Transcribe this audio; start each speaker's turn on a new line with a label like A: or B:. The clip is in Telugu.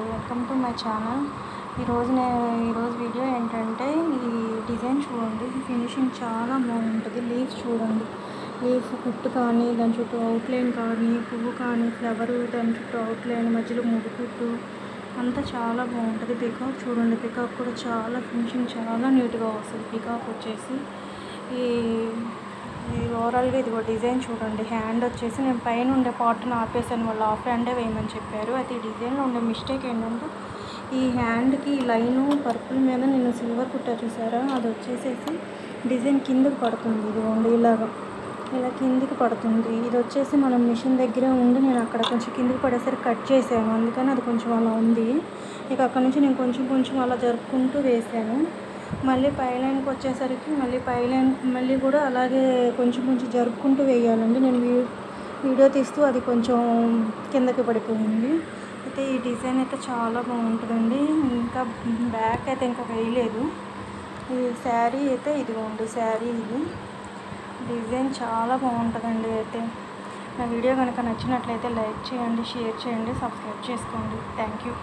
A: Welcome to my channel. ఈరోజు వీడియో ఏంటంటే, ఈ డిజైన్ చూడండి. ఫినిషింగ్ చాలా బాగుంటుంది. లీఫ్ చూడండి, లీఫ్ కుట్టు కానీ, దాని చుట్టూ అవుట్లైన్ కానీ, పువ్వు కానీ, ఫ్లవరు, దాని చుట్టూ అవుట్లైన్, మధ్యలో ముడి కుట్టు అంతా చాలా బాగుంటుంది. పికాక్ చూడండి, పికాక్ కూడా చాలా ఫినిషింగ్ చాలా నీట్గా వస్తుంది. పికాక్ వచ్చేసి ఈ ఓవరాల్గా ఇదిగో డిజైన్ చూడండి. హ్యాండ్ వచ్చేసి నేను పైన ఉండే పార్ట్ని ఆపేసాను, వాళ్ళు హాఫ్ హ్యాండే వేయమని చెప్పారు. అయితే ఈ డిజైన్లో ఉండే మిస్టేక్ ఏంటంటే, ఈ హ్యాండ్కి లైను పర్పుల్ మీద నేను సిల్వర్ కుట్టా చూసారా, అది వచ్చేసేసి డిజైన్ కిందకి పడుతుంది. ఇదిగోండి ఇలా కిందికి పడుతుంది. ఇది వచ్చేసి మనం మిషన్ దగ్గర ఉండి నేను అక్కడ కొంచెం కిందికి పడేసరికి కట్ చేశాను, అందుకని అది కొంచెం అలా ఉంది. ఇక అక్కడ నుంచి నేను కొంచెం అలా జరుపుకుంటూ వేసాను. మళ్ళీ పై లైన్కి వచ్చేసరికి మళ్ళీ కూడా అలాగే కొంచెం జరుపుకుంటూ వేయాలండి. నేను వీడియో తీస్తూ అది కొంచెం కిందకి పడిపోయింది. అయితే ఈ డిజైన్ అయితే చాలా బాగుంటుందండి. ఇంకా బ్యాక్ అయితే ఇంకా వేయలేదు. ఈ శారీ అయితే ఇదిగోండి, శారీ ఇది డిజైన్ చాలా బాగుంటుందండి. అయితే నా వీడియో కనుక నచ్చినట్లయితే లైక్ చేయండి, షేర్ చేయండి, సబ్స్క్రైబ్ చేసుకోండి. Thank you.